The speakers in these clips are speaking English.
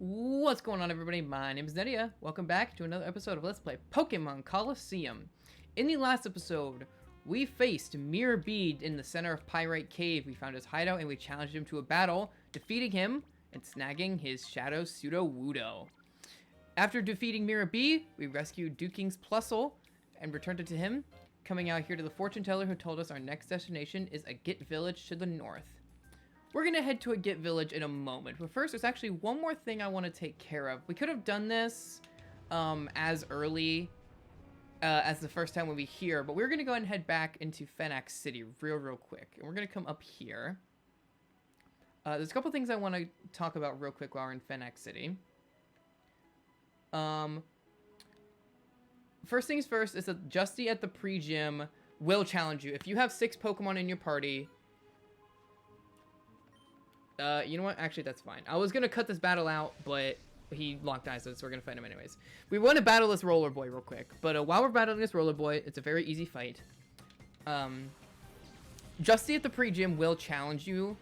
What's going on, everybody? My name is Nedia. Welcome back to another episode of Let's Play Pokemon Colosseum. In the last episode, we faced Mirror Bead in the center of Pyrite Cave. We found his hideout and we challenged him to a battle, defeating him and snagging his Shadow Pseudo-Wudo. After defeating Mirror Bead, we rescued Duking's Plusle and returned it to him, coming out here to the fortune teller who told us our next destination is Agate Village to the north. We're going to head to Agate Village in a moment, but first there's actually one more thing I want to take care of. We could have done this as early as the first time we'll be here, but we're going to go ahead and head back into Phenac City real quick. And we're going to come up here. There's a couple things I want to talk about real quick while we're in Phenac City. First things first is that Justy at the pre-gym will challenge you. If you have 6 Pokemon in your party... you know what? Actually, that's fine. I was going to cut this battle out, but he locked eyes with us, so we're going to fight him anyways. We want to battle this Roller Boy real quick. But while we're battling this Roller Boy, it's a very easy fight. Justy at the pre-gym will challenge you.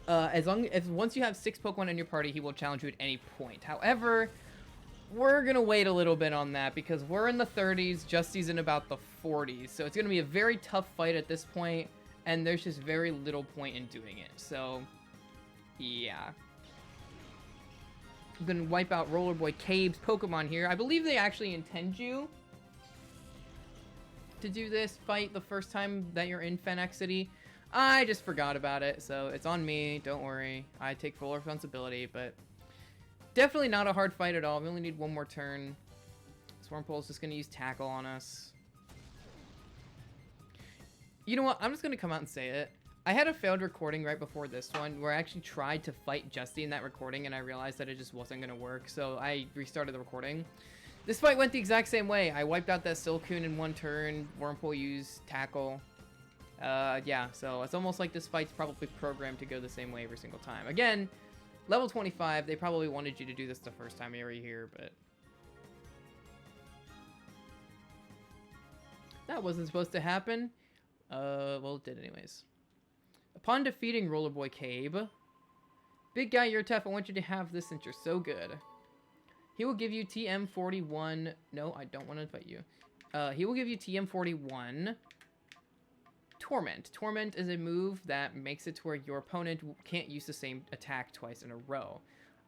Once you have 6 Pokemon in your party, he will challenge you at any point. However, we're going to wait a little bit on that because we're in the 30s. Justy's in about the 40s. So it's going to be a very tough fight at this point. And there's just very little point in doing it. So, yeah. I'm going to wipe out Roller Boy Cave's Pokemon here. I believe they actually intend you to do this fight the first time that you're in Phenac City. I just forgot about it, so it's on me. Don't worry. I take full responsibility, but definitely not a hard fight at all. We only need one more turn. Swarmpole is just going to use Tackle on us. You know what? I'm just going to come out and say it. I had a failed recording right before this one where I actually tried to fight Justy in that recording and I realized that it just wasn't going to work. So I restarted the recording. This fight went the exact same way. I wiped out that Silcoon in one turn. Wurmple used Tackle. Yeah, so it's almost like this fight's probably programmed to go the same way every single time. Again, level 25, they probably wanted you to do this the first time you were here, but... that wasn't supposed to happen. Well, it did anyways. Upon defeating Roller Boy Cabe, big guy, you're tough. I want you to have this since you're so good. He will give you TM41. No, I don't want to fight you. He will give you TM41. Torment. Torment is a move that makes it to where your opponent can't use the same attack twice in a row.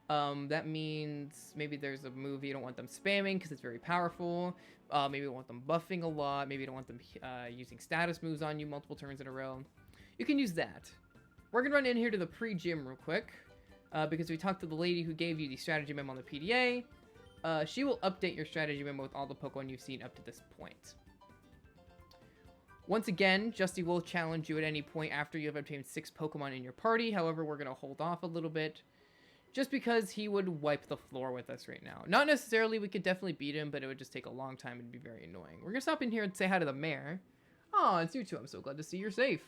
That means maybe there's a move you don't want them spamming because it's very powerful. Maybe you don't want them buffing a lot. Maybe you don't want them using status moves on you multiple turns in a row. You can use that. We're going to run in here to the pre-gym real quick because we talked to the lady who gave you the strategy memo on the PDA. She will update your strategy memo with all the Pokemon you've seen up to this point. Once again, Justy will challenge you at any point after you have obtained 6 Pokemon in your party. However, we're going to hold off a little bit. Just because he would wipe the floor with us right now. Not necessarily, we could definitely beat him, but it would just take a long time and be very annoying. We're going to stop in here and say hi to the mayor. Oh, it's you two. I'm so glad to see you're safe.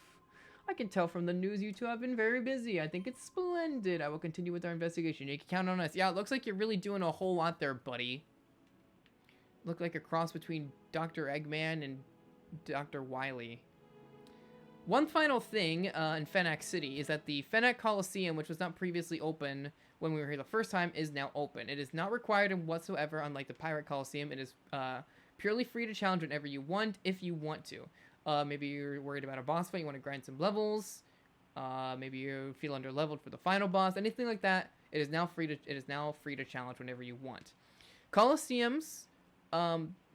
I can tell from the news you two have been very busy. I think it's splendid. I will continue with our investigation. You can count on us. Yeah, it looks like you're really doing a whole lot there, buddy. Look like a cross between Dr. Eggman and Dr. Wily. One final thing in Phenac City is that the Phenac Colosseum, which was not previously open when we were here the first time, is now open. It is not required whatsoever, unlike the Pirate Colosseum. It is purely free to challenge whenever you want, if you want to. Maybe you're worried about a boss fight, you want to grind some levels. Maybe you feel under-leveled for the final boss. Anything like that, it is now free to challenge whenever you want. Colosseums...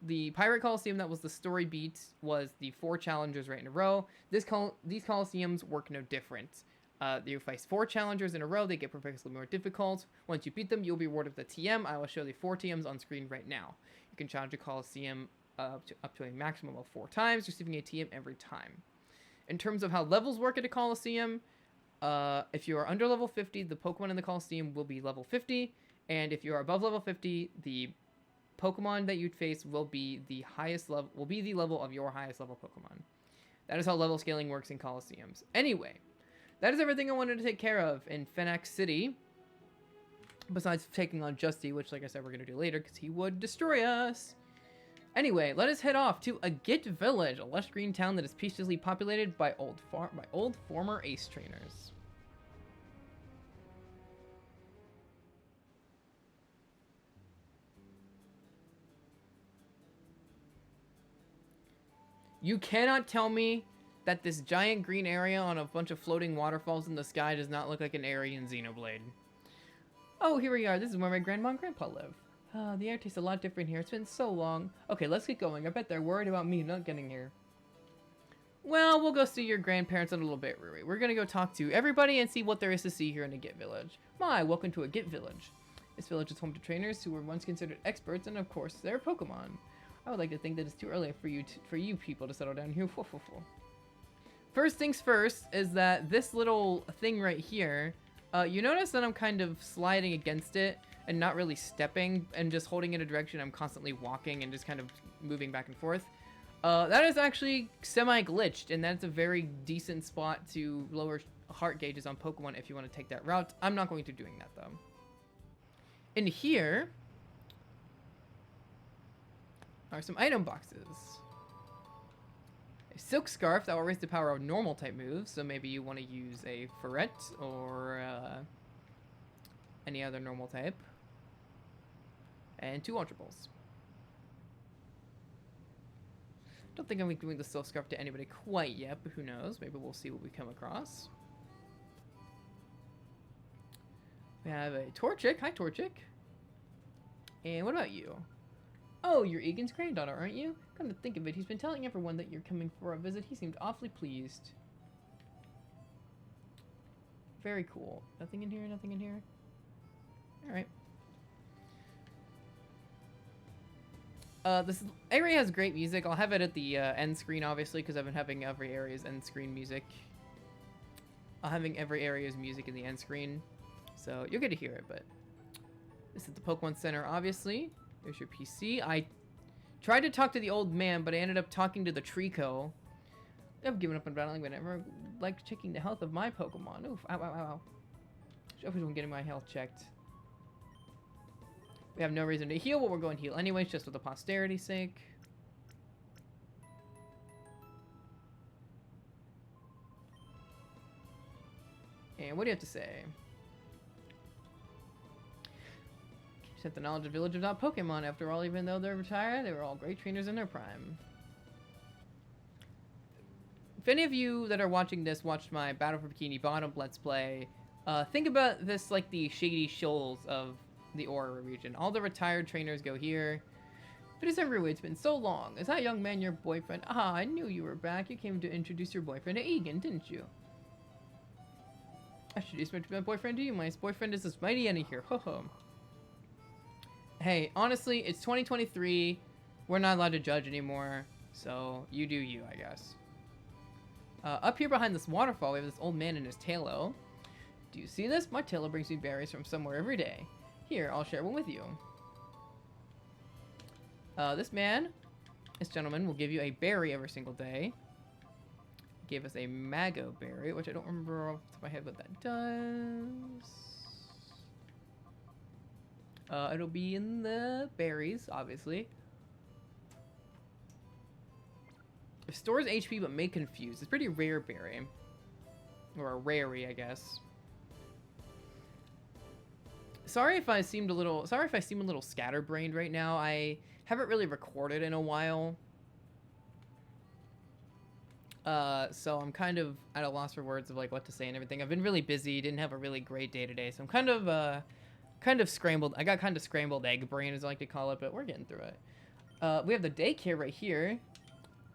the Pirate Colosseum that was the story beat was the 4 challengers right in a row. These Colosseums work no different. You face 4 challengers in a row, they get progressively more difficult. Once you beat them, you'll be rewarded with a TM. I will show the 4 TMs on screen right now. You can challenge a Colosseum up to a maximum of 4 times, receiving a TM every time. In terms of how levels work at a Colosseum, if you are under level 50, the Pokemon in the Colosseum will be level 50, and if you are above level 50, the Pokemon that you'd face will be the level of your highest level Pokemon. That is how level scaling works in Colosseums. Anyway, that is everything I wanted to take care of in Phenac City. Besides taking on Justy, which, like I said, we're going to do later because he would destroy us. Anyway, let us head off to Agate Village, a lush green town that is peacefully populated by old former ace trainers. You cannot tell me that this giant green area on a bunch of floating waterfalls in the sky does not look like an area in Xenoblade. Oh, here we are. This is where my grandma and grandpa live. The air tastes a lot different here. It's been so long. Okay, let's get going. I bet they're worried about me not getting here. Well, we'll go see your grandparents in a little bit, Rui. We're gonna go talk to everybody and see what there is to see here in Agate Village. My, welcome to Agate Village. This village is home to trainers who were once considered experts, and of course, they're Pokemon. I would like to think that it's too early for you people to settle down here. First things first is that this little thing right here, you notice that I'm kind of sliding against it and not really stepping and just holding in a direction. I'm constantly walking and just kind of moving back and forth. That is actually semi-glitched, and that's a very decent spot to lower heart gauges on Pokemon if you want to take that route. I'm not going to be doing that, though. In here are some item boxes. A silk scarf that will raise the power of normal type moves, so maybe you want to use a ferret or any other normal type. And 2 Ultra Balls. Don't think I'm doing the silk scarf to anybody quite yet, but who knows? Maybe we'll see what we come across. We have a Torchic. Hi, Torchic. And what about you? Oh, you're Egan's granddaughter, aren't you? Come to think of it, he's been telling everyone that you're coming for a visit. He seemed awfully pleased. Very cool. Nothing in here, nothing in here. Alright. This area has great music. I'll have it at the end screen, obviously, because I've been having every area's end screen music. I'm having every area's music in the end screen, so you'll get to hear it, but... This is the Pokemon Center, obviously. There's your PC. I tried to talk to the old man, but I ended up talking to the Trico. I've given up on battling, but I never liked checking the health of my Pokemon. Oof, ow, ow, ow, ow. Should always getting my health checked. We have no reason to heal, but we're going to heal anyways, just for the posterity's sake. And what do you have to say? Except the knowledge of village without Pokemon. After all, even though they're retired, they were all great trainers in their prime. If any of you that are watching this watched my Battle for Bikini Bottom Let's Play, think about this like the Shady Shoals of the Aura region. All the retired trainers go here. But it's everywhere. It's been so long. Is that young man your boyfriend? Ah, I knew you were back. You came to introduce your boyfriend to Egan, didn't you? I should introduce my boyfriend to you. My boyfriend is this mighty Annie here. Ho ho. Hey, honestly, it's 2023. We're not allowed to judge anymore. So, you do you, I guess. Up here behind this waterfall, we have this old man and his Tailo. Do you see this? My Tailo brings me berries from somewhere every day. Here, I'll share one with you. This gentleman will give you a berry every single day. He gave us a Mago berry, which I don't remember off the top of my head what that does. It'll be in the berries, obviously. It stores HP but may confuse. It's a pretty rare berry. Or a rarey, I guess. Sorry if I seem a little scatterbrained right now. I haven't really recorded in a while. So I'm kind of at a loss for words of like what to say and everything. I've been really busy, didn't have a really great day today, so I'm kind of scrambled. I got kind of scrambled egg brain, as I like to call it, but we're getting through it. We have the daycare right here.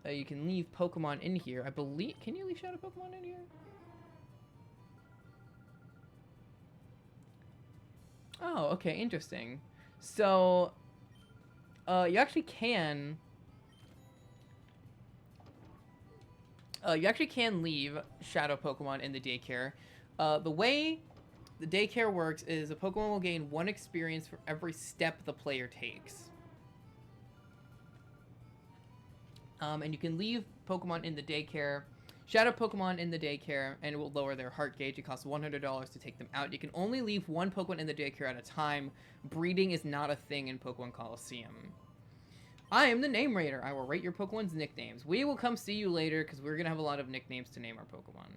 You can leave Pokemon in here. I believe... Can you leave Shadow Pokemon in here? Oh, okay, interesting. So, you actually can... you actually can leave Shadow Pokemon in the daycare. The way the daycare works is a Pokemon will gain 1 experience for every step the player takes. And you can leave Pokemon in the daycare, Shadow Pokemon in the daycare, and it will lower their heart gauge. It costs $100 to take them out. You can only leave 1 Pokemon in the daycare at a time. Breeding is not a thing in Pokemon Colosseum. I am the Name Rater. I will rate your Pokemon's nicknames. We will come see you later because we're going to have a lot of nicknames to name our Pokemon.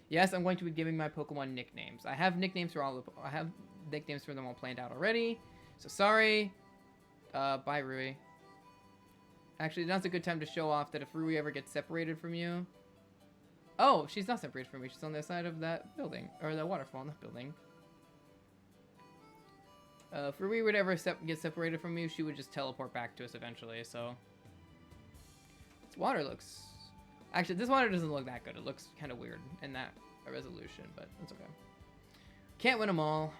Yes, I'm going to be giving my Pokemon nicknames. I have nicknames for them all planned out already. So sorry. Bye, Rui. Actually, now's a good time to show off that if Rui ever gets separated from you... Oh, she's not separated from me. She's on the other side of that building. Or the waterfall, not building. If Rui would ever get separated from you, she would just teleport back to us eventually, so... This water looks... Actually, this water doesn't look that good. It looks kind of weird in that resolution, but it's okay. Can't win them all.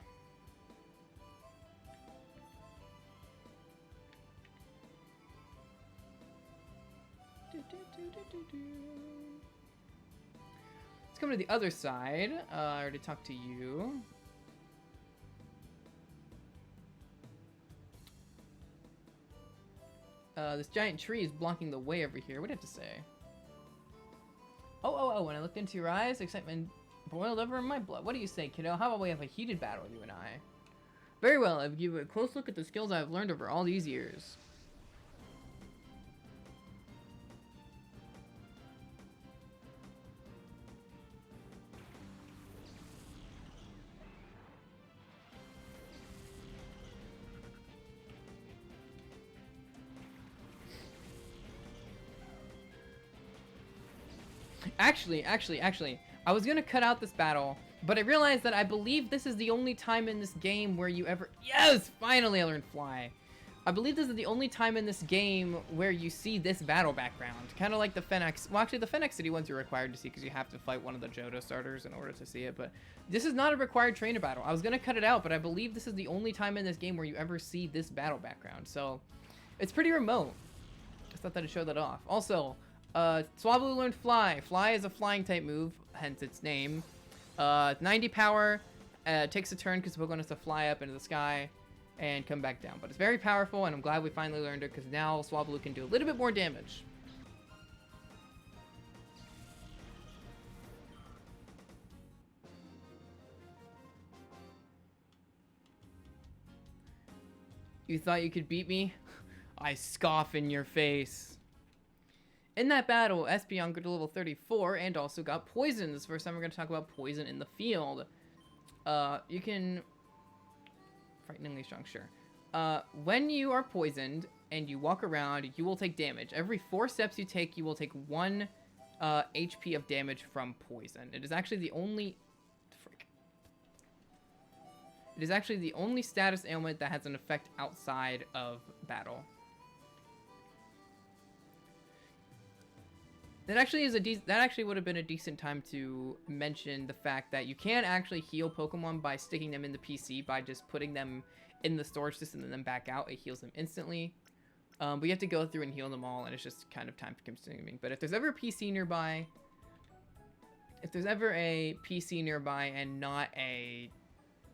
Let's come to the other side. I already talked to you. This giant tree is blocking the way over here. What do you have to say? Oh, when I looked into your eyes, excitement boiled over in my blood. What do you say, kiddo? How about we have a heated battle, you and I? Very well, I've given a close look at the skills I've learned over all these years. Actually, I was gonna cut out this battle, but I realized that I believe this is the only time in this game where you ever... Yes! Finally I learned Fly. I believe this is the only time in this game where you see this battle background. Kind of like the Fennex... Well, actually, the Fennex City ones you're required to see because you have to fight one of the Johto starters in order to see it, but this is not a required trainer battle. I was gonna cut it out, but I believe this is the only time in this game where you ever see this battle background, so... It's pretty remote. Just thought that I'd show that off. Also... Swablu learned Fly. Fly is a flying type move, hence its name. 90 power, takes a turn because the Pokemon has to fly up into the sky and come back down. But it's very powerful, and I'm glad we finally learned it because now Swablu can do a little bit more damage. You thought you could beat me? I scoff in your face. In that battle, Espeon got to level 34 and also got poisoned. This is the first time we're going to talk about poison in the field. You can... Frighteningly strong, sure. When you are poisoned and you walk around, you will take damage. Every 4 steps you take, you will take 1 HP of damage from poison. It is actually the only... It is actually the only status ailment that has an effect outside of battle. That actually would have been a decent time to mention the fact that you can actually heal Pokemon by sticking them in the PC by just putting them in the storage system and then back out. It heals them instantly. But you have to go through and heal them all, and it's just kind of time consuming. But if there's ever a PC nearby, and not a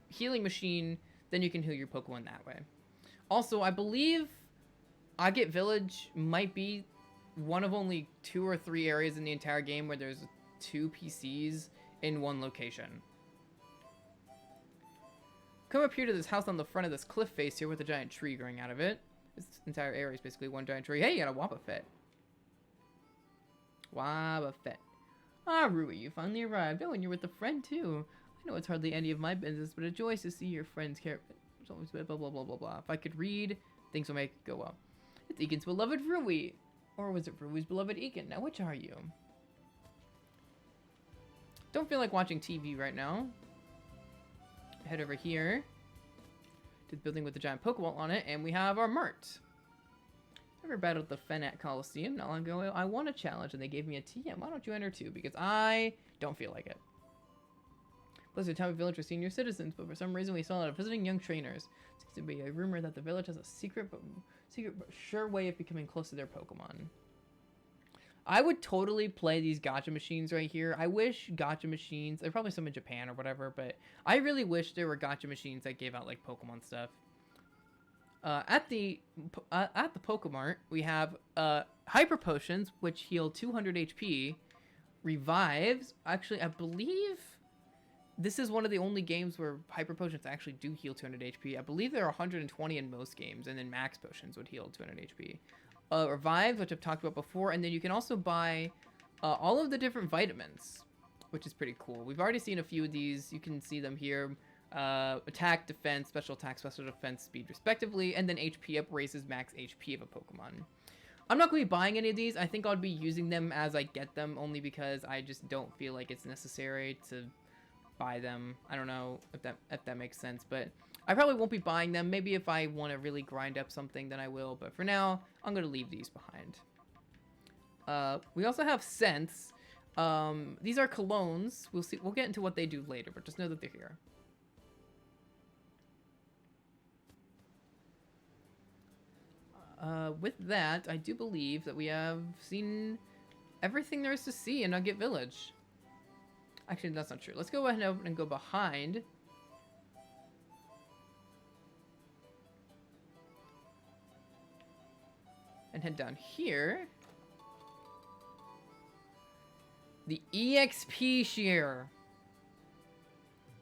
healing machine, then you can heal your Pokemon that way. Also, I believe Agate Village might be one of only 2 or 3 areas in the entire game where there's 2 PCs in one location. Come up here to this house on the front of this cliff face here with a giant tree growing out of it. This entire area is basically one giant tree. Hey, you got a Wobbuffet. Wobbuffet. Ah, Rui, you finally arrived. Oh, and you're with a friend too. I know it's hardly any of my business, but a joy to see your friends care. It's always blah, blah, blah, blah, blah. If I could read, things will make it go well. It's Egan's beloved Rui. Or was it Rui's beloved Egan? Now, which are you? Don't feel like watching TV right now. Head over here to the building with the giant Pokeball on it, and we have our Mart. Ever battled the Fennec Colosseum not long ago? I won a challenge, and they gave me a TM. Why don't you enter too? Because I don't feel like it. Plus, the town village for senior citizens, but for some reason we saw a lot of visiting young trainers. Seems to be a rumor that the village has a secret but sure way of becoming close to their Pokemon. I would totally play these gacha machines right here. I wish gacha machines, there are probably some in Japan or whatever, but I really wish there were gacha machines that gave out like Pokemon stuff. At the Pokemart, we have Hyper Potions, which heal 200 HP, Revives. Actually, I believe this is one of the only games where Hyper Potions actually do heal 200 HP. I believe there are 120 in most games, and then Max Potions would heal 200 HP. Revives, which I've talked about before, and then you can also buy all of the different vitamins, which is pretty cool. We've already seen a few of these. You can see them here. Attack, defense, special attack, special defense, speed, respectively, and then HP up raises max HP of a Pokemon. I'm not going to be buying any of these. I think I'll be using them as I get them, only because I just don't feel like it's necessary to buy them. I don't know if that makes sense, but I probably won't be buying them. Maybe if I want to really grind up something, then I will. But for now, I'm going to leave these behind. We also have scents. These are colognes. We'll see. We'll get into what they do later, but just know that they're here. With that, I do believe that we have seen everything there is to see in Agate Village. Actually, that's not true. Let's go ahead and go behind. And head down here. The EXP shear.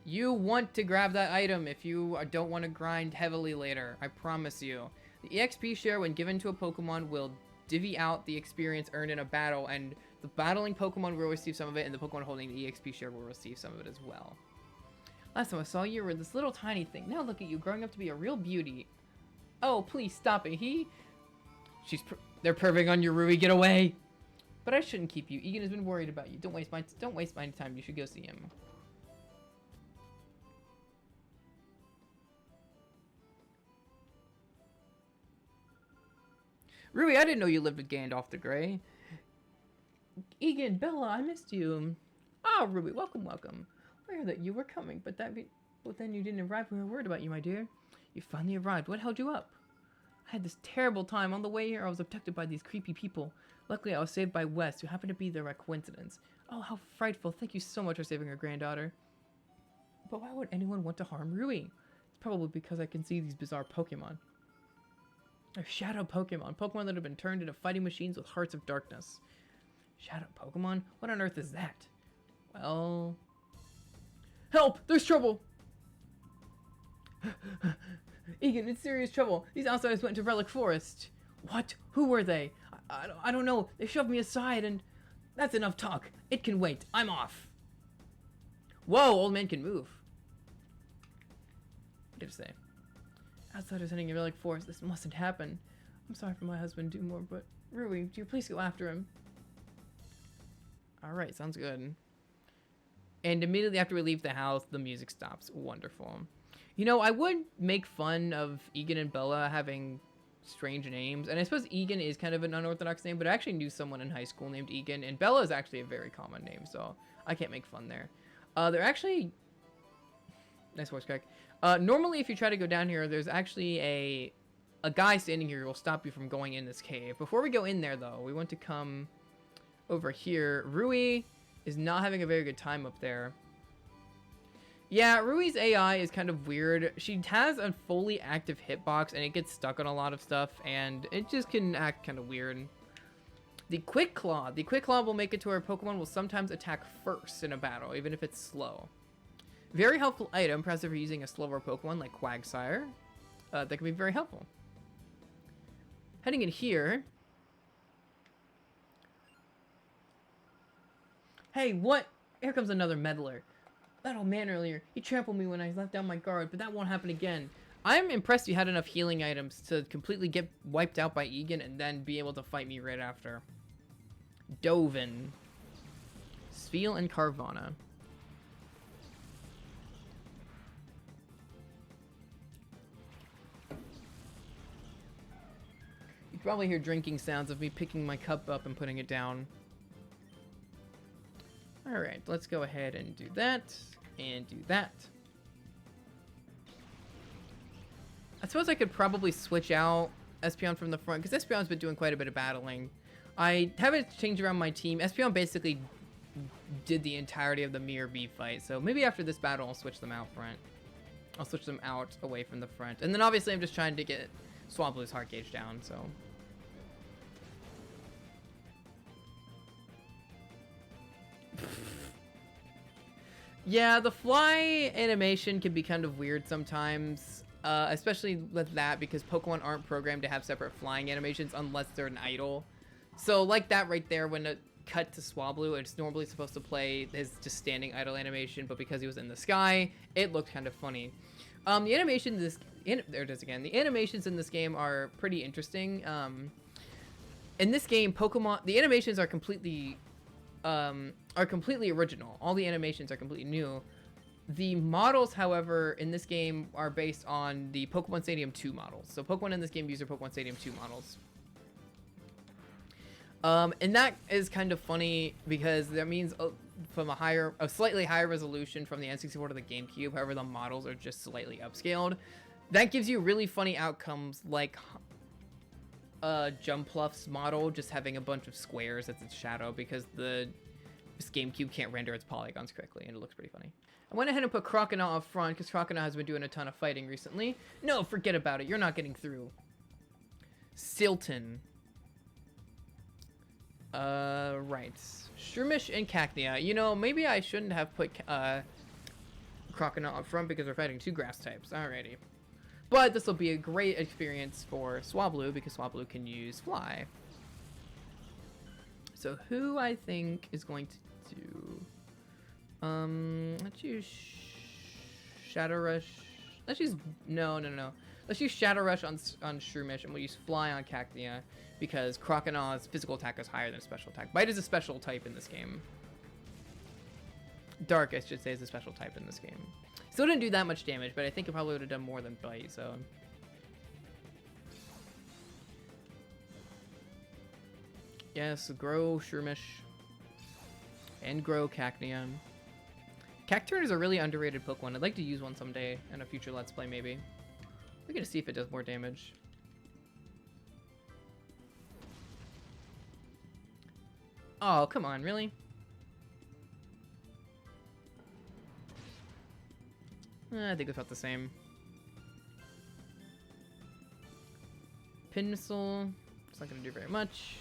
You want to grab that item if you don't want to grind heavily later. I promise you. The EXP share, when given to a Pokemon, will divvy out the experience earned in a battle, and the battling Pokemon will receive some of it, and the Pokemon holding the EXP share will receive some of it as well. Last time I saw you were this little tiny thing. Now look at you, growing up to be a real beauty. Oh, please stop it. They're perving on your Rui. Get away. But I shouldn't keep you. Egan has been worried about you. Don't waste my time. You should go see him. Rui, I didn't know you lived with Gandalf the Grey. Egan, Bella, I missed you. Ah, Rui, welcome. I heard that you were coming, but then you didn't arrive. We were worried about you, my dear. You finally arrived. What held you up? I had this terrible time. On the way here, I was abducted by these creepy people. Luckily, I was saved by West, who happened to be there by coincidence. Oh, how frightful. Thank you so much for saving her granddaughter. But why would anyone want to harm Rui? It's probably because I can see these bizarre Pokemon. They're shadow Pokemon. Pokemon that have been turned into fighting machines with hearts of darkness. Shadow Pokemon? What on earth is that? Well... Help! There's trouble! Egan, it's serious trouble. These outsiders went to Relic Forest. What? Who were they? I don't know. They shoved me aside and... That's enough talk. It can wait. I'm off. Whoa, old man can move. What did it say? Outsiders heading in Relic Forest. This mustn't happen. I'm sorry for my husband, Dumore, but... Rui, do you please go after him? Alright, sounds good. And immediately after we leave the house, the music stops. Wonderful. You know, I would make fun of Egan and Bella having strange names. And I suppose Egan is kind of an unorthodox name, but I actually knew someone in high school named Egan. And Bella is actually a very common name, so I can't make fun there. They're actually... Nice voice crack. Normally, if you try to go down here, there's actually a guy standing here who will stop you from going in this cave. Before we go in there, though, we want to come over here. Rui is not having a very good time up there. Yeah, Rui's AI is kind of weird. She has a fully active hitbox, and it gets stuck on a lot of stuff, and it just can act kind of weird. The Quick Claw. The Quick Claw will make it to where Pokemon will sometimes attack first in a battle, even if it's slow. Very helpful item, perhaps if you're using a slower Pokemon like Quagsire. That can be very helpful. Heading in here. Hey, what? Here comes another meddler. That old man earlier, he trampled me when I left down my guard, but that won't happen again. I'm impressed you had enough healing items to completely get wiped out by Egan and then be able to fight me right after. Dovin. Spheal and Carvana. You probably hear drinking sounds of me picking my cup up and putting it down. Alright, let's go ahead and do that. And do that. I suppose I could probably switch out Espeon from the front, because Espeon's been doing quite a bit of battling. I haven't changed around my team. Espeon basically did the entirety of the Mirror Bee fight, so maybe after this battle I'll switch them out front. I'll switch them out away from the front. And then obviously I'm just trying to get Swablu's heart gauge down, so... Yeah, the fly animation can be kind of weird sometimes, especially with that because Pokemon aren't programmed to have separate flying animations unless they're an idol. So like that right there, when it cut to Swablu, it's normally supposed to play his just standing idle animation, but because he was in the sky, it looked kind of funny. The animations there it is again. The animations in this game are pretty interesting. in this game, Pokemon, the animations are completely original. All the animations are completely new. The models, however, in this game are based on the Pokemon Stadium 2 models. So Pokemon in this game use their Pokemon Stadium 2 models. And that is kind of funny because that means from a slightly higher resolution from the N64 to the GameCube, however, the models are just slightly upscaled. That gives you really funny outcomes like Jumpluff's model just having a bunch of squares as its shadow because this GameCube can't render its polygons correctly, and it looks pretty funny. I went ahead and put Croconaw up front because Croconaw has been doing a ton of fighting recently. No, forget about it. You're not getting through. Silton. Right. Shroomish and Cacnea. You know, maybe I shouldn't have put Croconaw up front because we're fighting two grass types. Alrighty. But this will be a great experience for Swablu because Swablu can use Fly. So who I think is going to do... let's use Shadow Rush. Let's use... No. Let's use Shadow Rush on Shroomish, and we'll use Fly on Cacnea because Croconaw's physical attack is higher than special attack. Bite is a special type in this game. Dark, I should say, is a special type in this game. Still didn't do that much damage, but I think it probably would have done more than Bite, so... Yes, grow Shroomish. And grow Cacnea. Cacturne is a really underrated Pokemon. I'd like to use one someday in a future Let's Play, maybe. We're gonna see if it does more damage. Oh, come on, really? I think it's about the same. Pin Missile. It's not gonna do very much.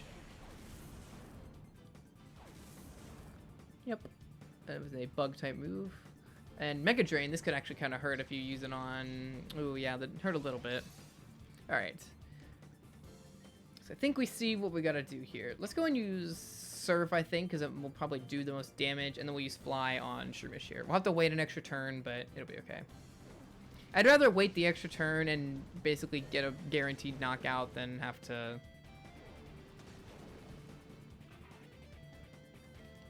Yep. That was a bug type move. And Mega Drain, this could actually kind of hurt if you use it on... Ooh, yeah, that hurt a little bit. Alright. So I think we see what we gotta do here. Let's go and use Surf, I think, because it will probably do the most damage, and then we'll use Fly on Shroomish here. We'll have to wait an extra turn, but it'll be okay. I'd rather wait the extra turn and basically get a guaranteed knockout than have to...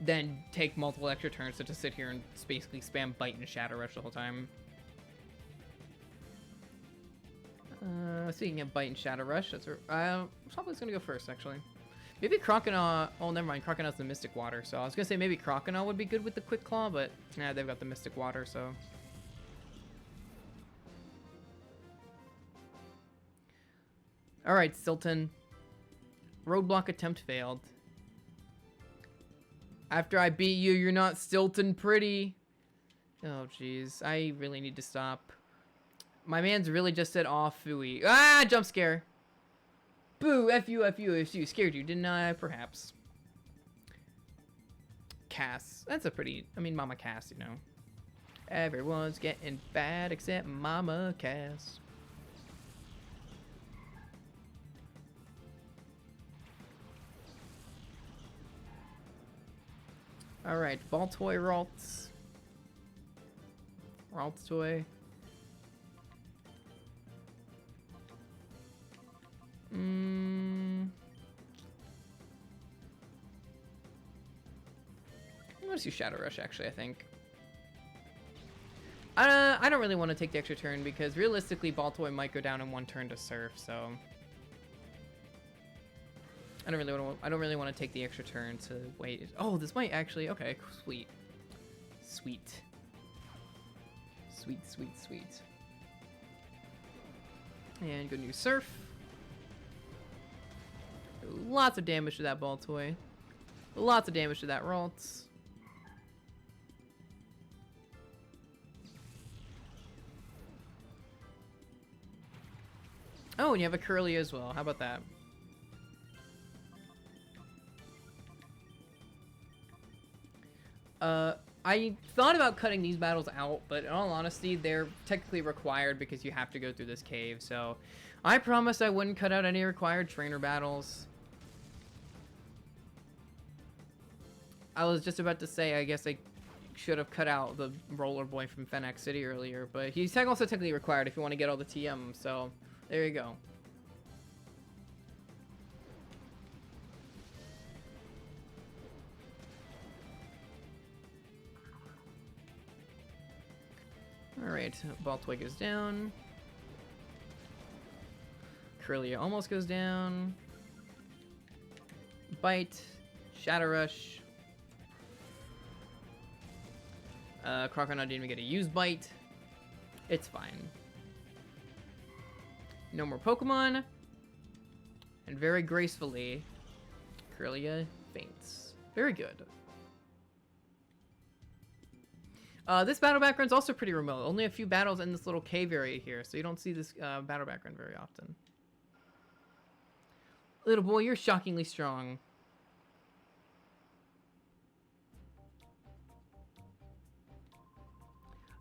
then take multiple extra turns to just sit here and basically spam Bite and Shadow Rush the whole time. Speaking of Bite and Shadow Rush, that's probably gonna go first, actually. Maybe Croconaw... Oh, never mind. Croconaw's the Mystic Water, so I was gonna say maybe Croconaw would be good with the Quick Claw, but yeah, they've got the Mystic Water, so... Alright, Silton. Roadblock attempt failed. After I beat you, you're not Silton pretty. Oh, jeez. I really need to stop. My man's really just said, aw, phooey. Ah, jump scare. Boo, F-U, F-U, F-U. Scared you, didn't I? Perhaps. Cass. That's a pretty... I mean, Mama Cass, you know. Everyone's getting bad except Mama Cass. Alright, Baltoy Ralts. Raltoy. Let's use Shadow Rush, actually, I think. I don't really want to take the extra turn because realistically Baltoy might go down in one turn to Surf, so... I don't really want to take the extra turn to wait. Oh, this might actually... Okay, sweet. Sweet. Sweet, sweet, sweet. And go new Surf. Lots of damage to that Baltoy. Lots of damage to that Ralts. Oh, and you have a Curly as well. How about that? I thought about cutting these battles out, but in all honesty, they're technically required because you have to go through this cave, so I promised I wouldn't cut out any required trainer battles. I was just about to say, I guess I should have cut out the Roller Boy from Fenax City earlier, but he's also technically required if you want to get all the TM, so there you go. Alright, Baltoy goes down. Curlia almost goes down. Bite. Shadow Rush. Crocodile didn't even get a use Bite. It's fine. No more Pokemon. And very gracefully, Curlia faints. Very good. This battle background's also pretty remote. Only a few battles in this little cave area here, so you don't see this battle background very often. Little boy, you're shockingly strong.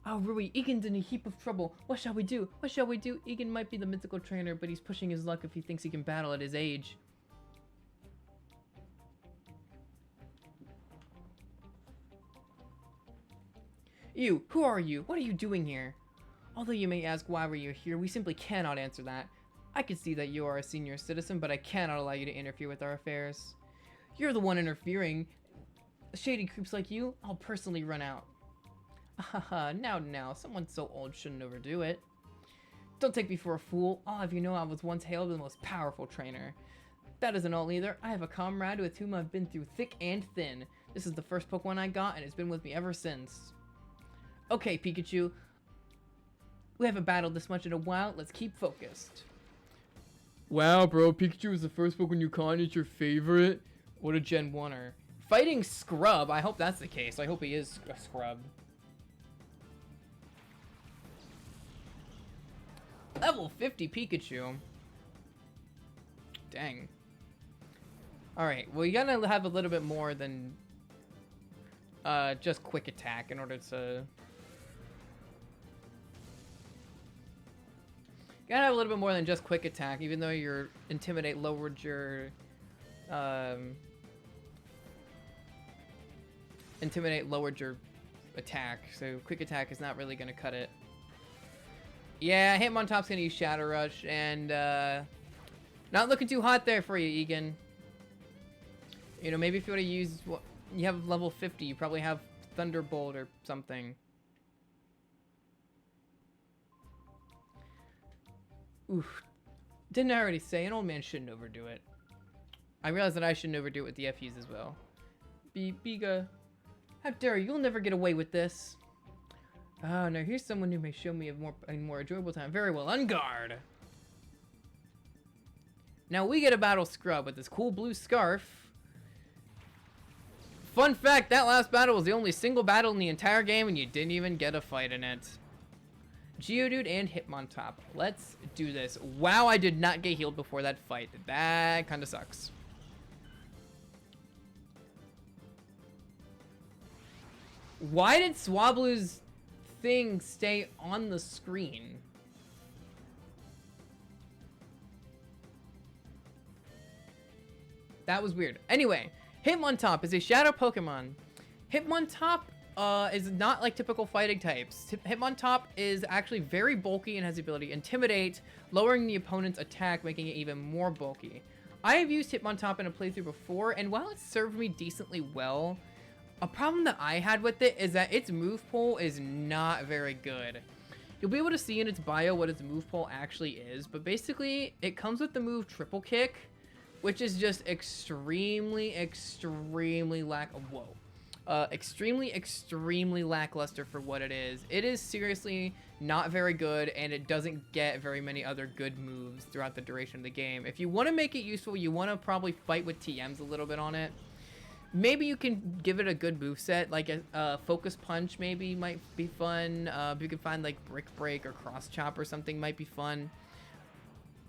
Oh, Rui, Egan's in a heap of trouble. What shall we do? What shall we do? Egan might be the mythical trainer, but he's pushing his luck if he thinks he can battle at his age. You, who are you? What are you doing here? Although you may ask why were you here, we simply cannot answer that. I can see that you are a senior citizen, but I cannot allow you to interfere with our affairs. You're the one interfering. Shady creeps like you, I'll personally run out. Haha, now, someone so old shouldn't overdo it. Don't take me for a fool. I'll have you know I was once hailed as the most powerful trainer. That isn't all either. I have a comrade with whom I've been through thick and thin. This is the first Pokemon I got, and it's been with me ever since. Okay, Pikachu. We haven't battled this much in a while. Let's keep focused. Wow, bro. Pikachu was the first Pokemon you caught and it's your favorite? What a Gen 1-er. Fighting Scrub. I hope that's the case. I hope he is a Scrub. Level 50 Pikachu. Dang. Alright, well, you gotta have a little bit more than just quick attack in order to... You gotta have a little bit more than just quick attack, even though your Intimidate lowered your... Intimidate lowered your attack, so quick attack is not really gonna cut it. Yeah, Hitmontop's gonna use Shadow Rush, and not looking too hot there for you, Egan. You know, maybe if you want to use, you have level 50, you probably have Thunderbolt or something. Oof. Didn't I already say, an old man shouldn't overdo it. I realize that I shouldn't overdo it with the FUs as well. Biga, how dare you, you'll never get away with this. Oh, now here's someone who may show me a more enjoyable time. Very well, on guard. Now we get a battle Scrub with this cool blue scarf. Fun fact, that last battle was the only single battle in the entire game and you didn't even get a fight in it. Geodude and Hitmontop. Let's do this. Wow, I did not get healed before that fight. That kind of sucks. Why did Swablu's thing stay on the screen? That was weird. Anyway, Hitmontop is a shadow Pokemon. Hitmontop is not like typical fighting types. Hitmontop is actually very bulky and has the ability to Intimidate, lowering the opponent's attack, making it even more bulky. I have used Hitmontop in a playthrough before, and while it served me decently well, a problem that I had with it is that its move pool is not very good. You'll be able to see in its bio what its move pool actually is, but basically it comes with the move Triple Kick, which is just extremely lackluster for what it is. It is seriously not very good, and it doesn't get very many other good moves throughout the duration of the game. If you want to make it useful, you want to probably fight with TMs a little bit on it. Maybe you can give it a good moveset, like a Focus Punch maybe might be fun. You can find like Brick Break or Cross Chop or something might be fun.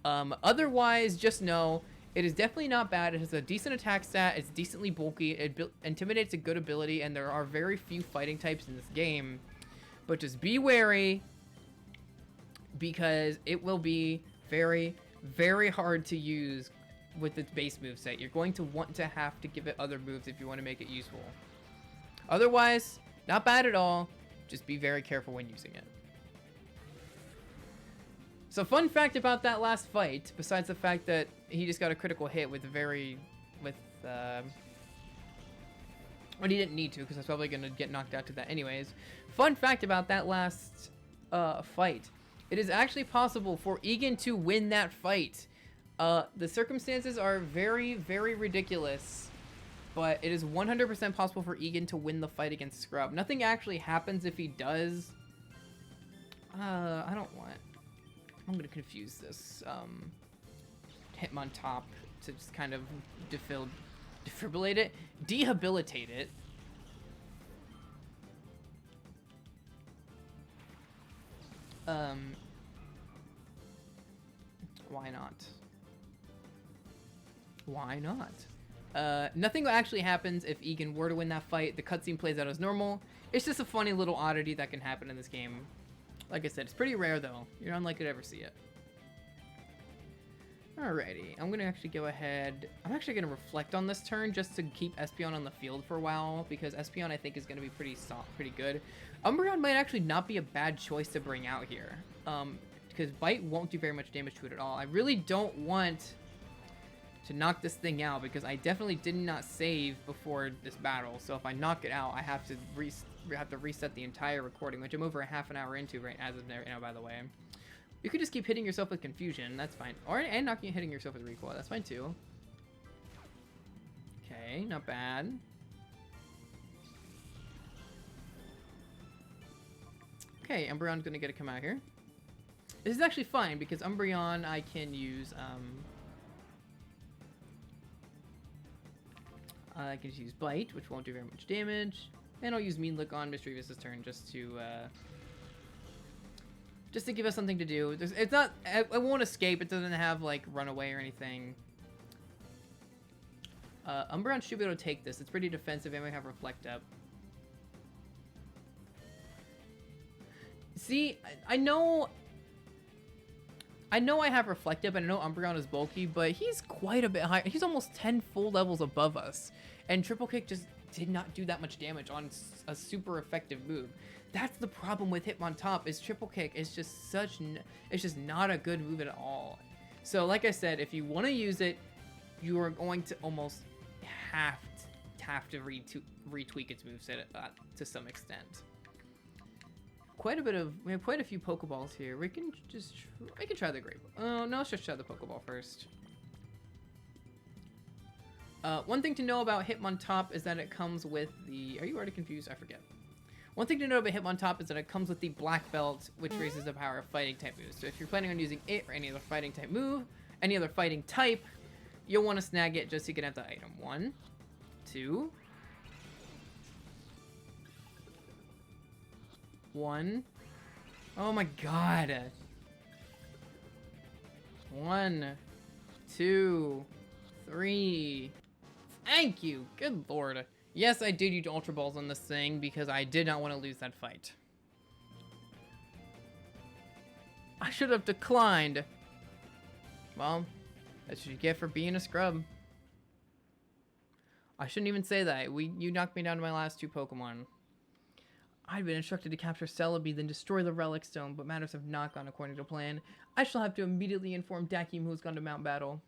Otherwise, just know it is definitely not bad. It has a decent attack stat, it's decently bulky, it Intimidate's a good ability, and there are very few fighting types in this game. But just be wary, because it will be very, very hard to use with its base moveset. You're going to want to have to give it other moves if you want to make it useful. Otherwise, not bad at all. Just be very careful when using it. So fun fact about that last fight, besides the fact that he just got a critical hit with well, he didn't need to, because I was probably going to get knocked out to that anyways. Fun fact about that last fight. It is actually possible for Egan to win that fight. The circumstances are very, very ridiculous, but it is 100% possible for Egan to win the fight against Scrub. Nothing actually happens if he does. I don't want... I'm gonna confuse this, Hitmontop to just kind of defibrillate it. Dehabilitate it. Why not? Why not? Nothing actually happens if Egan were to win that fight. The cutscene plays out as normal. It's just a funny little oddity that can happen in this game. Like I said, it's pretty rare though. You're unlikely to ever see it. Alrighty, I'm gonna actually go ahead. I'm actually gonna reflect on this turn just to keep Espeon on the field for a while, because Espeon I think is gonna be pretty good. Umbreon might actually not be a bad choice to bring out here, because Bite won't do very much damage to it at all. I really don't want to knock this thing out because I definitely did not save before this battle. So if I knock it out, I have to reset the entire recording, which I'm over a half an hour into right now, by the way. You could just keep hitting yourself with confusion, that's fine. And hitting yourself with recoil, that's fine too. Okay, not bad. Okay, Umbreon's gonna get to come out here. This is actually fine because Umbreon I can use I can just use Bite, which won't do very much damage, and I'll use Mean Look on Mischievous' turn just to give us something to do. It's not, it won't escape. It doesn't have like Runaway or anything. Umbreon should be able to take this. It's pretty defensive, and we have Reflect up. See, I know I have Reflect up, and I know Umbreon is bulky, but he's quite a bit higher. He's almost 10 full levels above us, and Triple Kick just did not do that much damage on a super effective move. That's the problem with Hitmontop, is Triple Kick is just it's just not a good move at all. So like I said, if you want to use it, you are going to almost have to retweak its moveset to some extent. We have quite a few Pokeballs here. We can try the Great. Oh no, let's just try the Pokeball first. One thing to know about Hitmontop is that it comes with the... Are you already confused? I forget. One thing to know about Hitmontop is that it comes with the Black Belt, which raises the power of fighting type moves. So if you're planning on using it or any other fighting type move, any other fighting type, you'll want to snag it just so you can have the item. 1, 2, 1. Oh my god. 1, 2, 3. Thank you. Good lord. Yes, I did use Ultra Balls on this thing because I did not want to lose that fight. I should have declined. Well, that's what you get for being a scrub. I shouldn't even say that. You knocked me down to my last 2 Pokemon. I'd been instructed to capture Celebi, then destroy the Relic Stone, but matters have not gone according to plan. I shall have to immediately inform Dakim, who's gone to Mount Battle.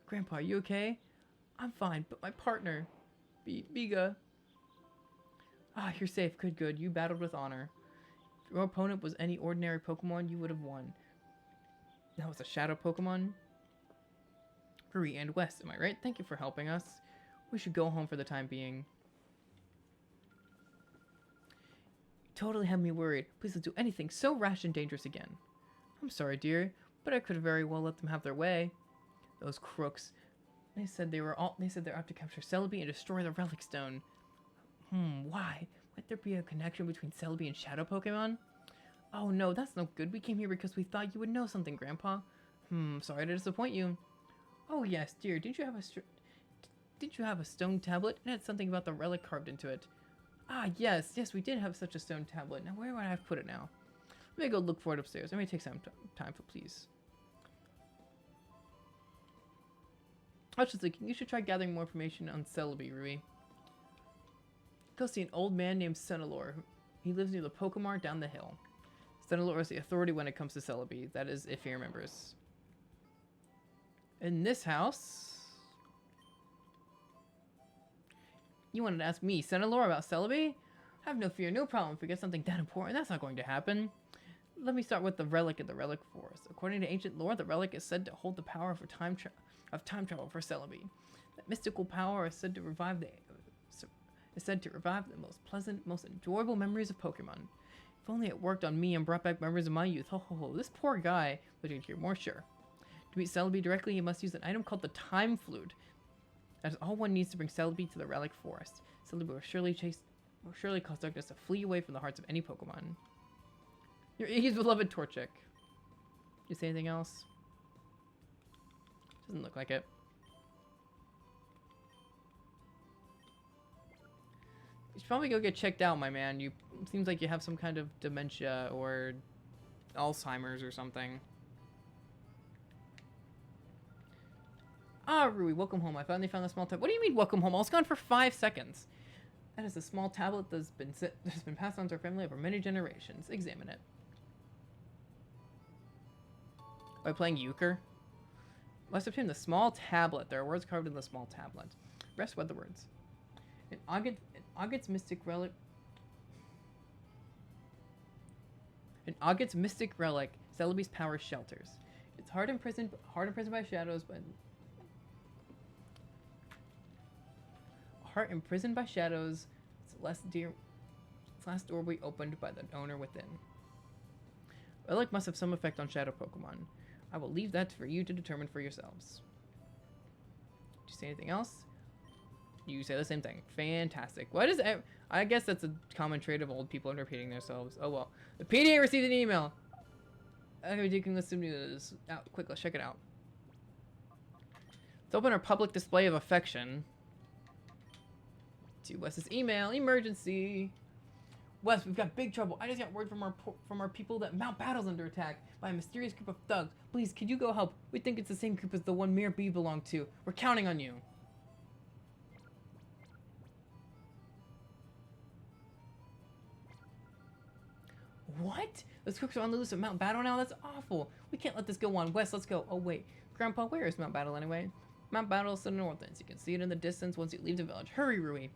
Grandpa, you okay? I'm fine, but my partner, Biga. Ah, you're safe. Good. You battled with honor. If your opponent was any ordinary Pokemon, you would have won. That was a Shadow Pokemon? Hurry and West, am I right? Thank you for helping us. We should go home for the time being. Totally had me worried. Please don't do anything so rash and dangerous again. I'm sorry, dear, but I could very well let them have their way. Those crooks. They said they're out to capture Celebi and destroy the Relic Stone. Why? Might there be a connection between Celebi and Shadow Pokemon? Oh no, that's no good. We came here because we thought you would know something, Grandpa. Sorry to disappoint you. Oh yes, dear. Didn't you have a stone tablet? It had something about the relic carved into it. Ah, yes, we did have such a stone tablet. Now, where would I have put it now? Let me go look for it upstairs. Let me take some time, please. I was just thinking, you should try gathering more information on Celebi, Rui. Go see an old man named Sunalore. He lives near the Pokemon down the hill. Sunalore is the authority when it comes to Celebi. That is, if he remembers. In this house... You wanted to ask me, Sunalore, about Celebi? Have no fear, no problem. If we get something that important, that's not going to happen. Let me start with the relic in the relic forest. According to ancient lore, the relic is said to hold the power for time travel for Celebi. That mystical power is said to revive the most pleasant, most enjoyable memories of Pokemon. If only it worked on me and brought back memories of my youth. Ho ho ho, this poor guy. But you can hear more, sure. To meet Celebi directly, you must use an item called the Time Flute. That is all one needs to bring Celebi to the relic forest. Celebi will surely cause darkness to flee away from the hearts of any Pokemon. Your Iggy's beloved Torchic. You say anything else? Doesn't look like it. You should probably go get checked out, my man. You seems like you have some kind of dementia or Alzheimer's or something. Ah, Rui, welcome home. I finally found the small tablet. What do you mean, welcome home? I was gone for 5 seconds. That is a small tablet that's been passed on to our family over many generations. Examine it. By playing euchre? Must obtain the small tablet. There are words carved in the small tablet. Rest read the words. In Agate's mystic relic. In Agate's mystic relic, Celebi's power shelters. It's heart imprisoned by shadows, but heart imprisoned by shadows. Its last door will be opened by the owner within. Relic must have some effect on shadow Pokemon. I will leave that for you to determine for yourselves. Did you say anything else? You say the same thing. Fantastic. What is it? I guess that's a common trait of old people repeating themselves. Oh well. The PDA received an email. I'm gonna be taking this news. Out quick, let's check it out. Let's open our public display of affection. To Wes's email. Emergency. Wes, we've got big trouble. I just got word from our people that Mount Battle's under attack by a mysterious group of thugs. Please, could you go help? We think it's the same group as the one Mir B belonged to. We're counting on you. What? Those crooks are on the loose at Mount Battle now? That's awful. We can't let this go on. Wes, let's go. Oh, wait. Grandpa, where is Mount Battle anyway? Mount Battle is to the north end. You can see it in the distance once you leave the village. Hurry, Rui.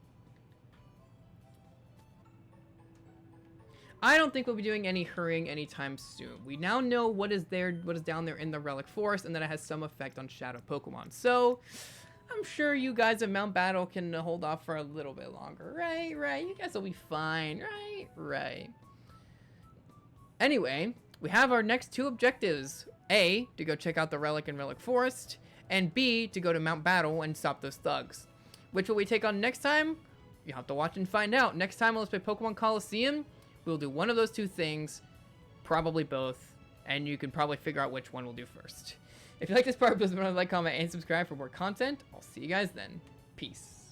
I don't think we'll be doing any hurrying anytime soon. We now know what is down there in the Relic Forest, and that it has some effect on Shadow Pokemon. So, I'm sure you guys at Mount Battle can hold off for a little bit longer. Right? You guys will be fine. Right. Anyway, we have our next 2 objectives. A, to go check out the Relic in Relic Forest, and B, to go to Mount Battle and stop those thugs. Which will we take on next time? You'll have to watch and find out. Next time, let's play Pokemon Colosseum. We'll do one of those 2 things, probably both, and you can probably figure out which one we'll do first. If you like this part, please like, comment, and subscribe for more content. I'll see you guys then. Peace.